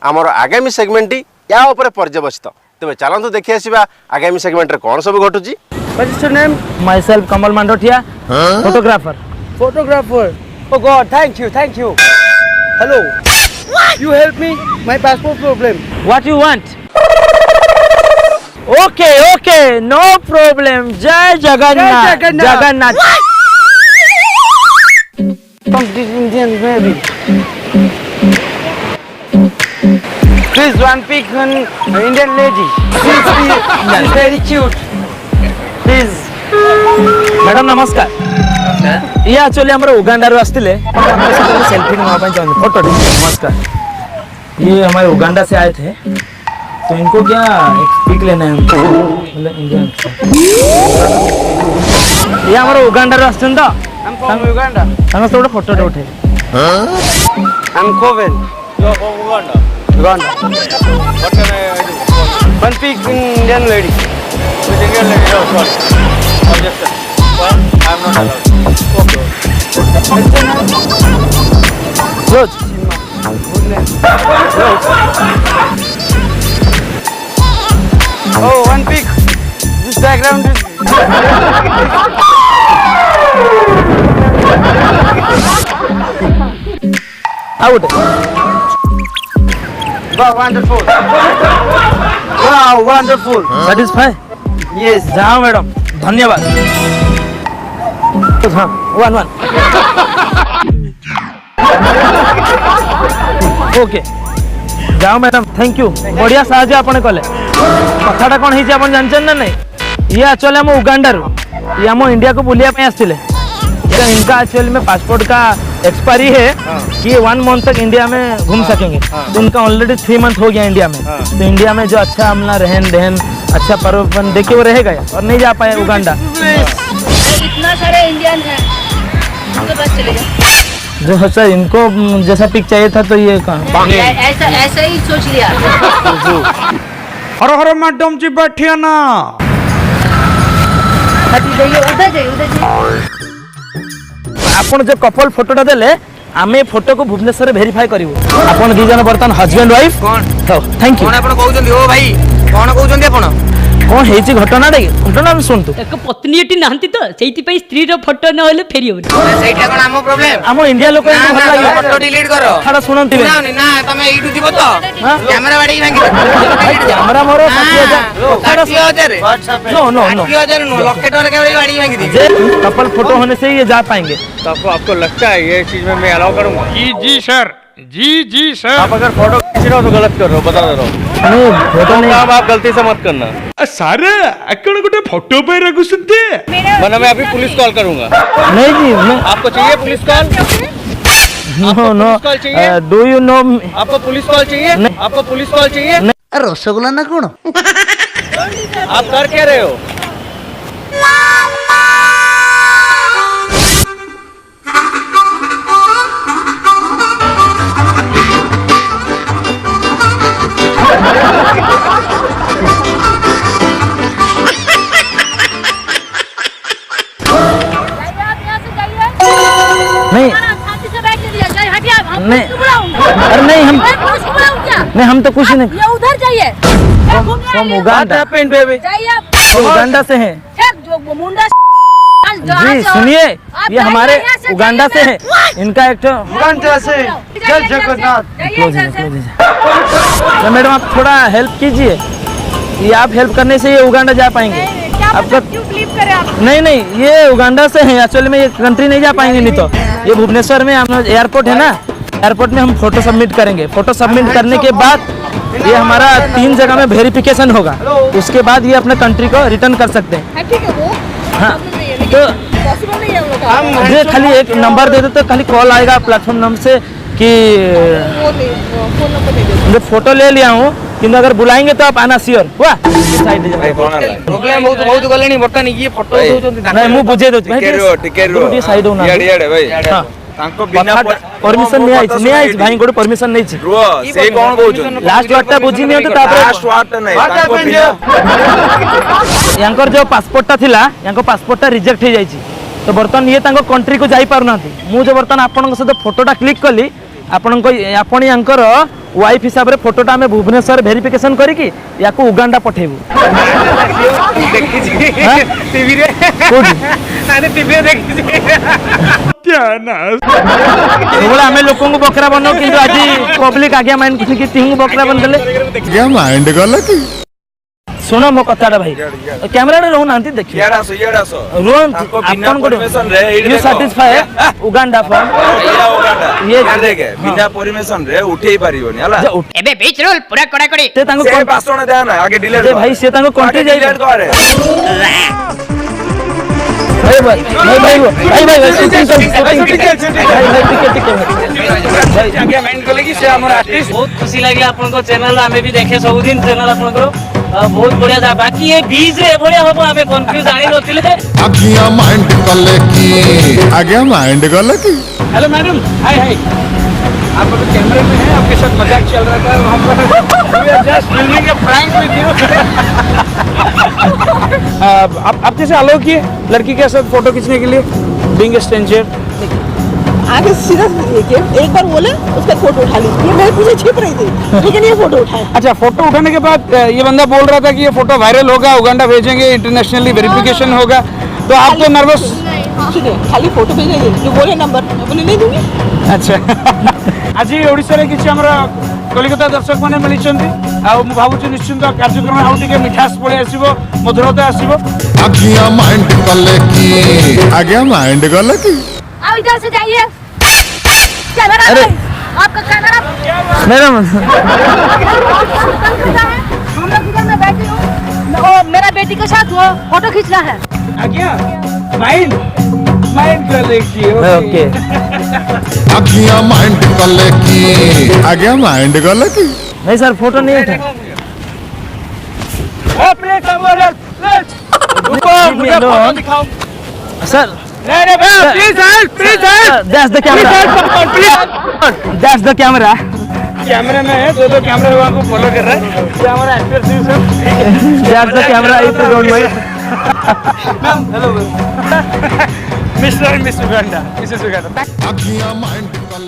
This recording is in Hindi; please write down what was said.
आमर आगामी सेगमेंट या ऊपर पर्यवसित तेज चलतु देखी आसवा आगामी सेगमेंट कौन सब घटुची। What is your name? Myself Kamal Mandotia, photographer. Photographer. Oh God, thank you. Hello. What? You help me. My passport problem. What you want? Okay, no problem. Jai Jagannath. Jai Jagannath. Jagannath. From this Indian maybe. Please one pic on Indian lady. She's very cute. Please. Madam नमस्कार। ये एक्चुअली हमारे उगांडा रो आस्तिले सेल्फी नवा ପାଇଁ चाहते फोटो। नमस्कार। ये हमारे उगांडा से आए थे तो इनको क्या एक पिक लेना है हमको मतलब इंडियन। ये हमारे उगांडा रो आस्ते तो I'm from Uganda. हम थोड़ा फोटो उठे। I'm Koven. You are from Uganda. Uganda. What can I do? One pic in Indian lady. With Indian lady, no, sorry. Objection. Why? I am not allowed. Okay. रोज Oh, one pic. This background is. Out. Wow, wonderful. Wow, wonderful. Satisfy? Yes. जाओ मैडम धन्यवाद। हाँ, वन ओके जाओ मैडम थैंक यू बढ़िया साहाଯ୍य आपने कले कथाटा कौन होती आप जानते ना नहीं ये एक्चुअली हम उगांडा ये हम इंडिया को बुलिया आसते इनका एक्चुअली में पासपोर्ट का एक्सपायरी है कि 1 मंथ तक इंडिया में घूम सकेंगे तो उनका ऑलरेडी 3 मंथ हो गया इंडिया में तो इंडिया में जो अच्छा हमला रहन दहन अच्छा पर्वपन देखे वो रहेगा और नहीं जा पाए उगांडा। इतना सारे इंडियन हैं उनके पास चले जाओ। जो सर इनको जैसा पिक चाहिए था तो ये ऐसा ही सोच लिया। हर मैडम जी बैठिए ना। उधर जाइए। आपण जो कपल फोटोटा देले आमे फोटो को भुवनेश्वर वेरीफाई करिवो आपण दी जन बर्तन हस्बैंड वाइफ कौन थैंक यू कौन आपण कहउछन ओ भाई कौन कहउछन आपण कौन हेची घटना रे घटना हम सुनतु एक पत्नीटी नाहंती तो सेति पई स्त्री रो फोटो न होले फेरी होनी सेटा कोन हम प्रॉब्लम हम इंडिया लोक को भल लागे फोटो डिलीट करो थोड़ा सुनंती ना ना तमे एइटु दिबो तो कैमरा बाडी भांगी कैमरा मोरो 60000 60000 no no no 60000 no locket और कैमरा बाडी भांगी दी जे कपल फोटो होने से ये जा पाएंगे तो आपको लगता है ये चीज में मैं अलाउ करूंगा? जी सर। आप अगर फोटो खींच रहे हो तो गलत कर रहे हो, बता दे रहा हूँ। नहीं फोटो नहीं काम आप गलती से मत करना। सारे अकड़ गुटे फोटो पे रखु सुनते वरना मैं अभी पुलिस कॉल करूंगा। नहीं जी मैं आपको चाहिए police call? No no call चाहिए? डू यू नो आपको पुलिस कॉल चाहिए? आपको पुलिस कॉल चाहिए? रसगुल्ला ना कोन आप कर क्या रहे हो? नहीं नहीं अरे नहीं हम नहीं हम तो कुछ नहीं ये उधर जाइए। हम उगांडा जाइए उगांडा से हैं मुंडा जी सुनिए ये हमारे उगांडा से हैं इनका एक Uganda से जय जगन्नाथ। तो मैडम आप थोड़ा हेल्प कीजिए ये आप हेल्प करने से ये उगांडा जा पाएंगे आपका नहीं ये उगांडा से हैं एक्चुअली में ये कंट्री नहीं जा पाएंगे नहीं तो ये भुवनेश्वर में हम एयरपोर्ट है ना एयरपोर्ट में हम फोटो सबमिट करेंगे फोटो सबमिट करने के बाद ये हमारा 3 जगह में वेरिफिकेशन होगा उसके बाद ये अपने कंट्री को रिटर्न कर सकते हैं। हाँ तो मुझे खाली एक नंबर दे दो तो खाली कॉल आएगा प्लेटफॉर्म नंबर से कि जो फोटो ले लिया हूँ किंतु अगर बुलाएंगे तो आप आना श्योर हुआ प्रॉब्लम बहुत गले नहीं बर्तन ये फोटो नहीं मुझे बुझे दो भाई साइड होना हां तांको बिना परमिशन नहीं आई भाई गोटे परमिशन नहीं छी से कोन कहउछन लास्ट वार्डटा बुझी नहीं तो तापर लास्ट वार्डटा नहीं तांको बिना यांकर जो पासपोर्टटा थिला यांको पासपोर्टटा रिजेक्ट हो जाईची तो बर्तन ये तांको कंट्री को जाई पारनाथि मु जो बर्तन आपन सहित फोटोटा क्लिक कली आपन को आपन यांकर वाइफ हिसाब रे फोटोटा हमें भुवनेश्वर वेरिफिकेशन करिकी या को उगांडा पठेबू टीवी रे नानी टीवी रे देखिছি सबले हमें लोकों को बकरा बनो किंतु आज पब्लिक आगे माइंड कि तिहु बकरा बन देले क्या माइंड गला की सुनो मो कथाटा भाई कैमरा रे रहू नांती देखिए रोहन आपन को यू सैटिस्फाई उगांडा फॉर्म ये देखे बिना परमिशन रे उठेई परिबोनी हला एबे बीच रूल पूरा कड़ा कड़ी ते तांको से पासोना दे ना आगे डिलीट ए भाई से तांको कंट्री जाई डिलीट करे भाई भाई शूटिंग आगे माइंड को लेकी से हमर आर्टिस्ट बहुत खुशी लगी आपन को चैनल हमें भी देखे सब दिन चैनल आपन को बहुत बढ़िया था बाकी ये बीज रे बढ़िया हो हमें कंफ्यूज जानी नथिले आगिया माइंड गले की आगिया माइंड गले की हेलो मैडम हाय हाय आप अभी कैमरे में हैं आपके साथ मजाक चल रहा था हम just filming A prank with you आप जैसे अलाउ किए लड़की के साथ फोटो खींचने के लिए बीइंग ए स्ट्रेंजर आगे सीधा देखिए एक बार बोले उसका फोटो उठा लीजिए मेरे पीछे छिप रही थी लेकिन ये फोटो उठाया अच्छा फोटो उठाने के बाद ये बंदा बोल रहा था कि ये फोटो वायरल होगा उगांडा भेजेंगे इंटरनेशनली वेरिफिकेशन होगा तो आप तो नर्वस ठीक है खाली फोटो भेजेंगे जो बोले नंबर मैं बोले नहीं दूंगी अच्छा आज ओडिशा रे किछि हमरा कलिकता दर्शक माने मिलिछन्ती आ मु भाबुछि निश्चित कार्यक्रम आउ टिके मिठास पळे आसीबो मधुरता आसीबो आगिया माइंड गले की आगिया माइंड गले की आओ इधर से जाइए कैमरा अरे आपका कैमरा मैडम हम लोग इधर में बैठी हूँ ओ मेरा बेटी के साथ वो फोटो खींचना है आज्ञा माइंड माइंड गले की ओके आगिया माइंड गले की आगिया माइंड गले की नहीं सर फोटो नहीं उठा ओ प्लीज कैमरा प्लीज ऊपर मुझे फोटो दिखाओ सर नहीं please help that's the camera that's the camera कैमरे में है दो कैमरे वाले को फॉलो कर रहा है ये हमारा actor ji sir that's the camera if you don't mind ma'am hello mister and miss Uganda Mrs Uganda आगिया माइंड गले